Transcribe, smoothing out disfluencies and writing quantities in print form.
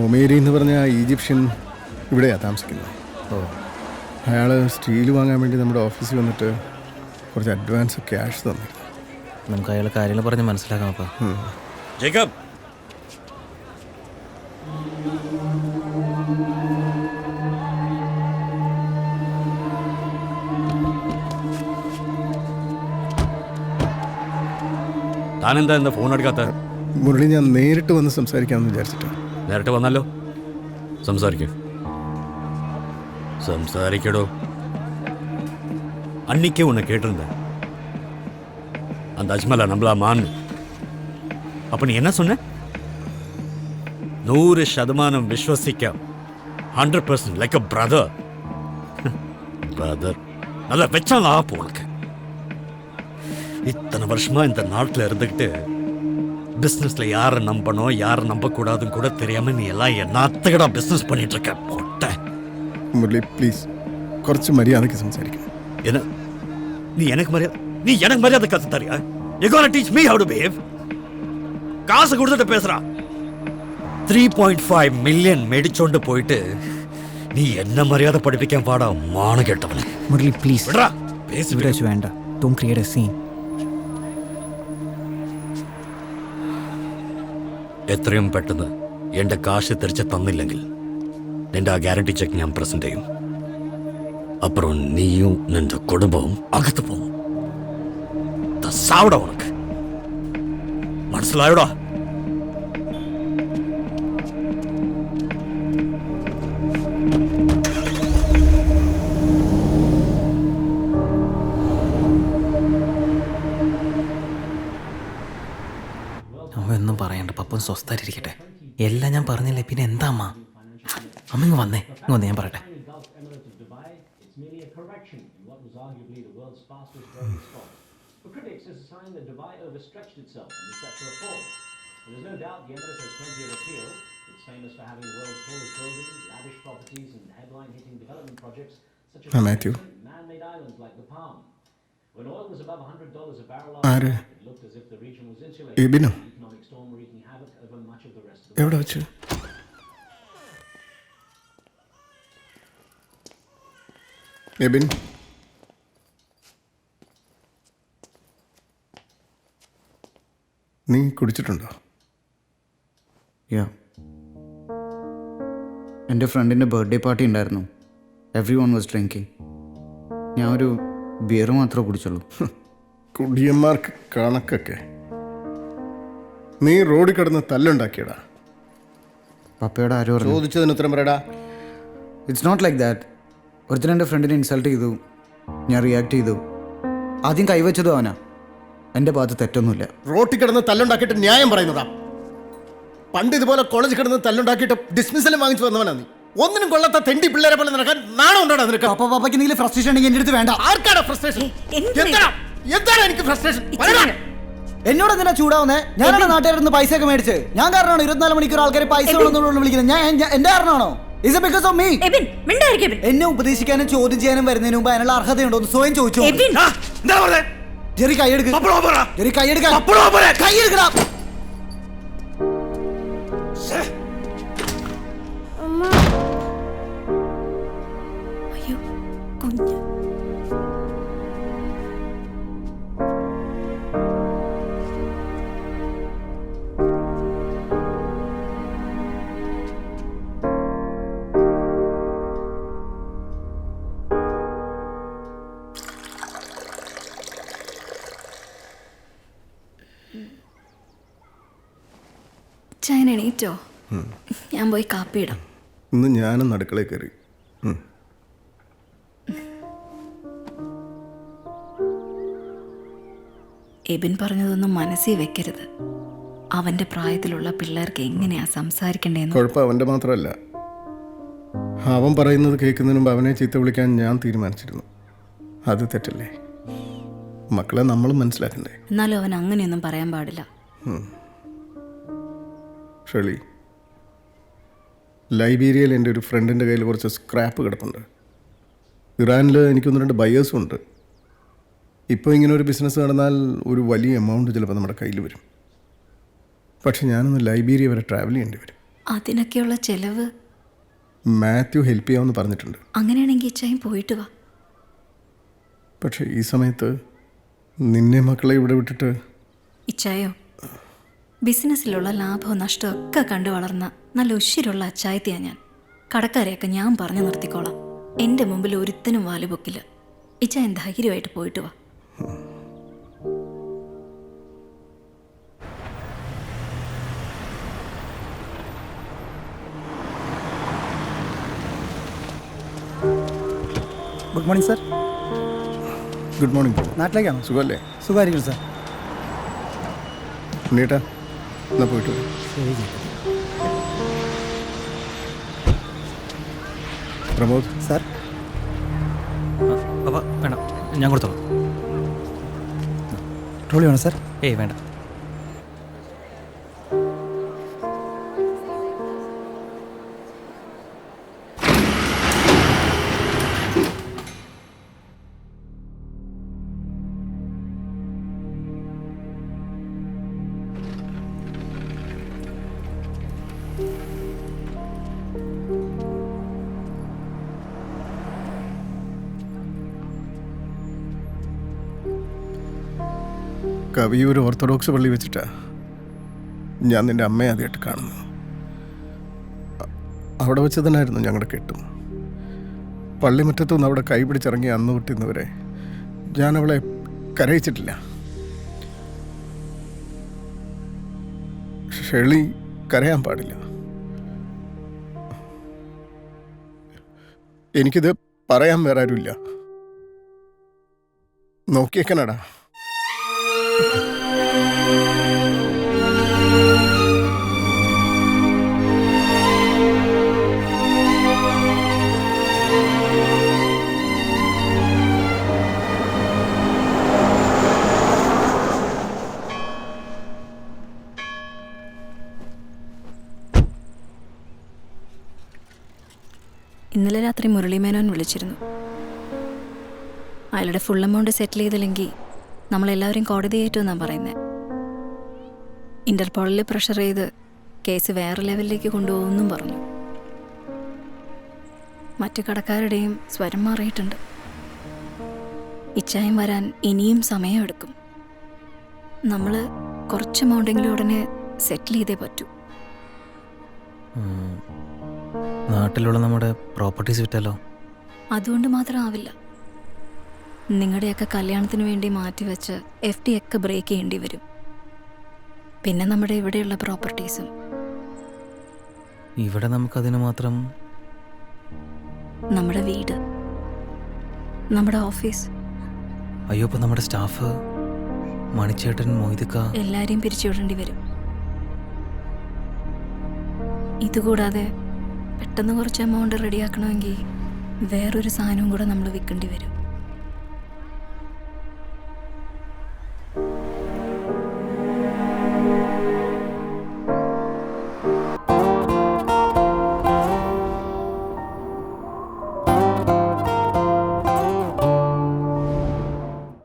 ഒമേരി എന്ന് പറഞ്ഞ ഈജിപ്ഷ്യൻ ഇവിടെയാണ് താമസിക്കുന്നത്. അയാൾ സ്റ്റീൽ വാങ്ങാൻ വേണ്ടി നമ്മുടെ ഓഫീസിൽ വന്നിട്ട് കുറച്ച് അഡ്വാൻസ് ക്യാഷ് തന്നിരുന്നു. നമുക്ക് അയാളെ കാര്യങ്ങൾ പറഞ്ഞ് മനസ്സിലാക്കാം. അപ്പം ജേക്കബ്, താനെന്താ എന്താ ഫോൺ എടുക്കാത്ത? മുരളി, ഞാൻ നേരിട്ട് വന്ന് സംസാരിക്കാമെന്ന് വിചാരിച്ചിട്ടാണ്. നേരിട്ട് വന്നല്ലോ, സംസാരിക്കടോ. அன்னைக்கே உன்னை கேட்டிருந்தேன், அந்த அஜ்மலா நம்மளா மான். அப்ப நீ என்ன சொன்ன? 100% விஸ்வசிக்க, 100% லைக் அ பிரதர். பிரதர் நல்லா வச்சாலா போனக்கு. இத்தனை வருஷமா இந்த நாட்டில் இருந்துக்கிட்டு பிஸ்னஸ்ல யாரை நம்பணும் யாரை நம்பக்கூடாதுன்னு கூட தெரியாம நீ எல்லாம் என்னத்துக்கடா பிஸ்னஸ் பண்ணிட்டு இருக்க? போட்ட മുരളി, പ്ലീസ് കുറച്ച് മര്യാദയ്ക്ക് സംസാരിക്കണം. என்ன நீ எனக்கு மரியாதை கத்து தரியா? You gonna teach me how to behave? காசு கொடுத்துட்டு பேசுறா. 3.5 மில்லியன் மெடிச்சோண்டு போயிட்டு நீ என்ன மரியாதை படிப்பிக்க பாடா மான கேட்டவனே. മുരളി പ്ലീസ് விடுறா, பேசி விடு. വേണ്ട. Don't create a scene. എത്രയും പെട്ടെന്ന് എന്റെ കാശ് തിരിച്ച് തന്നില്ലെങ്കിൽ നിന്റെ ആ ഗ്യാരണ്ടി ചെക്ക് ഞാൻ പ്രസന്റ് ചെയ്യും. അപ്പുറം നീയും നിന്റെ കുടുംബവും അകത്ത് പോകും. സാവടാ ഉനക്ക് മനസ്സിലായോടാ? അമ്മ ഒന്നും പറയണ്ട, പപ്പൻ സ്വസ്ഥായിട്ടിരിക്കട്ടെ. എല്ലാം ഞാൻ പറഞ്ഞില്ലേ, പിന്നെ എന്താ അമ്മ? അമ്മ ഇങ്ങ് വന്നേ, ഞാൻ പറയട്ടെ. For critics, it's a sign that Dubai overstretched itself and is set to reform. There's no doubt the Emirates has plenty of appeal. It's famous for having the world's tallest buildings, lavish properties, and headline-hitting development projects such as Matthew. man-made islands like the Palm. When oil was above $100 a barrel, it looked as if the region was insulated from the economic storm wreaking havoc over much of the rest of the എവിടെ വെച്ച്? എബിൻ, നീ കുടിച്ചിട്ടുണ്ടോ? യാ, എൻ്റെ ഫ്രണ്ടിൻ്റെ birthday party ഉണ്ടായിരുന്നു. Every one was drinking. ഞാൻ ഒരു beer മാത്രമേ കുടിച്ചുള്ളൂ. കുടിയന്മാർക്ക് കണക്കൊക്കെ. നീ റോഡിൽ കിടന്ന് തല്ലുണ്ടാക്കിയടാ. പപ്പയോട് ആരോ പറഞ്ഞു. ചോദിച്ചതിന് ഉത്തരം പറയടാ. It's not like that. ഒരുത്തൻ എൻ്റെ ഫ്രണ്ടിനെ ഇൻസൾട്ട് ചെയ്തു, ഞാൻ റിയാക്ട് ചെയ്തു. ആദ്യം കൈവച്ചതും അവനാ. എൻ്റെ ഭാഗത്ത് തെറ്റൊന്നുമില്ല. റോട്ടിൽ കിടന്ന് തല്ലുണ്ടാക്കിയിട്ട് ന്യായം പറയുന്നതാ. പണ്ട് ഇതുപോലെ കോളേജിൽ കിടന്ന് തല്ലുണ്ടാക്കിയിട്ട് ഡിസ്മിസലും വാങ്ങിച്ചു വന്നവനാ നീ. ഒന്നിനും കൊള്ളാത്ത തെണ്ടി പിള്ളേരെ പോലെ നടക്കാൻ നാണം ഉണ്ടോടാ നിനക്ക്? പപ്പയ്ക്ക് എന്തെങ്കിലും ഫ്രസ്ട്രേഷൻ ഉണ്ടെങ്കിൽ എൻ്റെ അടുത്ത് വേണ്ട. ആർക്കാടാ ഫ്രസ്ട്രേഷൻ? എന്താണ് എനിക്ക് ഫ്രസ്ട്രേഷൻ? എന്നോട് എന്തിനാ ചൂടാവുന്നേ? ഞാനാണ് നാട്ടുകാരുടെ പൈസ ഒക്കെ മേടിച്ച്. ഞാൻ കാരണമാണോ 24 മണിക്കൂർ ആൾക്കാരെ പൈസ വിളിക്കുന്നത്? ഞാൻ എന്റെ കാരണമാണോ? Is it because of me? എന്നെ ഉപദേശിക്കാനും ചോദ്യം ചെയ്യാനും വരുന്നതിന് മുമ്പ് അതിനുള്ള അർഹതയുണ്ടോ എന്ന് സ്വയം ചോദിച്ചു. ജെറി കൈയെടുക്ക. ജെറി കൈയെടുക്കാൻ. കൈയെടുക്കടാ. ചായൻ എണീറ്റോ? ഞാൻ പോയി കാപ്പി ഇടാം. ഇന്ന് ഞാനും അടുക്കളയിൽ കയറി. എബിൻ പറഞ്ഞതൊന്നും മനസ്സിൽ വെക്കരുത്. അവന്റെ പ്രായത്തിലുള്ള പിള്ളേർക്ക് എങ്ങനെയാ സംസാരിക്കണ്ടേന്ന്. കുഴപ്പം അവൻ്റെ മാത്രമല്ല, അവൻ പറയുന്നത് കേൾക്കുന്നതിന് മുമ്പ് അവനെ ചീത്ത വിളിക്കാൻ ഞാൻ തീരുമാനിച്ചിരുന്നു. അത് തെറ്റല്ലേ? മക്കളെ നമ്മൾ മനസ്സിലാക്കണ്ടേ? എന്നാലും അവൻ അങ്ങനെയൊന്നും പറയാൻ പാടില്ല. ഷെളി, ലൈബീരിയയിൽ എൻ്റെ ഒരു ഫ്രണ്ടിൻ്റെ കയ്യിൽ കുറച്ച് സ്ക്രാപ്പ് കിടപ്പുണ്ട്. ഇറാനിൽ എനിക്കൊന്ന് 2 ബയേഴ്സും ഉണ്ട്. ഇപ്പോൾ ഇങ്ങനെ ഒരു ബിസിനസ് നടന്നാൽ ഒരു വലിയ എമൗണ്ട് ചിലപ്പോൾ നമ്മുടെ കയ്യിൽ വരും. പക്ഷെ ഞാനൊന്ന് ലൈബീരിയ വരെ ട്രാവൽ ചെയ്യേണ്ടി വരും. അതിനൊക്കെയുള്ള ചെലവ് മാത്യു ഹെൽപ്പ് ചെയ്യാമെന്ന് പറഞ്ഞിട്ടുണ്ട്. അങ്ങനെയാണെങ്കിൽ ഇച്ചായും പോയിട്ട് വാ. പക്ഷേ ഈ സമയത്ത് നിന്നെ മക്കളെ ഇവിടെ വിട്ടിട്ട് ഇച്ചായോ, ബിസിനസ്സിലുള്ള ലാഭവും നഷ്ടവും ഒക്കെ കണ്ടു വളർന്ന നല്ല ഉശിരുള്ള അച്ചായത്തിയാണ് ഞാൻ. കടക്കാരെയൊക്കെ ഞാൻ പറഞ്ഞു നിർത്തിക്കോളാം. എൻ്റെ മുമ്പിൽ ഒരുത്തനും വാല് പൊക്കില്ല. ഇച്ചായൻ ധൈര്യമായിട്ട് പോയിട്ട് വാ. Good morning sir. Good morning. നാട്ടിലേക്കാണോ? സുഖമല്ലേ? സുഖമായിരിക്കും സാർ. ഉണ്ണീട്ടാ, എന്നാ പോയിട്ട് വരാം. പ്രമോദ് സാർ, അപ്പോൾ വേണ്ട, ഞാൻ കൊടുത്തോളാം. ട്രോളി വേണോ സാർ? ഏയ് വേണ്ട. കവിയൂർ ഓർത്തഡോക്സ് പള്ളി വെച്ചിട്ടാ ഞാൻ നിൻ്റെ അമ്മയെ ആദ്യമായിട്ട് കാണുന്നു. അവിടെ വെച്ച് തന്നെയായിരുന്നു ഞങ്ങളുടെ കെട്ടും. പള്ളിമുറ്റത്തുനിന്ന് അവിടെ കൈ പിടിച്ചിറങ്ങി അന്ന് തൊട്ടിന്നവരെ ഞാൻ അവളെ കരയിച്ചിട്ടില്ല. ഷെളി കരയാൻ പാടില്ല. എനിക്കിത് പറയാൻ വേറെ ആരുമില്ല. നോക്കിയേക്കനടാ. ഇന്നലെ രാത്രി മുരളിമേനോൻ വിളിച്ചിരുന്നു. അയാളുടെ ഫുൾ എമൗണ്ട് സെറ്റിൽ ചെയ്തില്ലെങ്കിൽ നമ്മളെല്ലാവരും കോടതി കയറ്റുമെന്നാണ് പറയുന്നത്. ഇന്റർപോളിൽ പ്രഷർ ചെയ്ത് കേസ് വേറെ ലെവലിലേക്ക് കൊണ്ടുപോകുമെന്നും പറഞ്ഞു. മറ്റു കടക്കാരുടെയും സ്വരം മാറിയിട്ടുണ്ട്. ഇച്ചായം വരാൻ ഇനിയും സമയമെടുക്കും. നമ്മൾ കുറച്ച് എമൗണ്ടെങ്കിലും ഉടനെ സെറ്റിൽ ചെയ്തേ പറ്റൂ. നാട്ടിലുള്ള നമ്മുടെ പ്രോപ്പർട്ടീസ് വിറ്റാലോ? അതുകൊണ്ട് മാത്രം ആവില്ല. നിങ്ങളുടെയൊക്കെ കല്യാണത്തിന് വേണ്ടി മാറ്റിവെച്ച് FD ഒക്കെ ബ്രേക്ക് ചെയ്യേണ്ടി വരും. പിന്നെ നമ്മുടെ ഇവിടെയുള്ള പ്രോപ്പർട്ടീസും. ഇവിടെ നമുക്കതിന് മാത്രം. നമ്മുടെ വീട്, നമ്മുടെ ഓഫീസ്. അയ്യോ, ഇപ്പം നമ്മുടെ സ്റ്റാഫ്, മണിച്ചേട്ടൻ, മൊയ്തുക്ക, എല്ലാവരെയും പിരിച്ചുവിടേണ്ടി വരും. ഇതുകൂടാതെ പെട്ടെന്ന് കുറച്ച് എമൗണ്ട് റെഡിയാക്കണമെങ്കിൽ വേറൊരു സാധനവും കൂടെ നമ്മൾ വിൽക്കേണ്ടി വരും.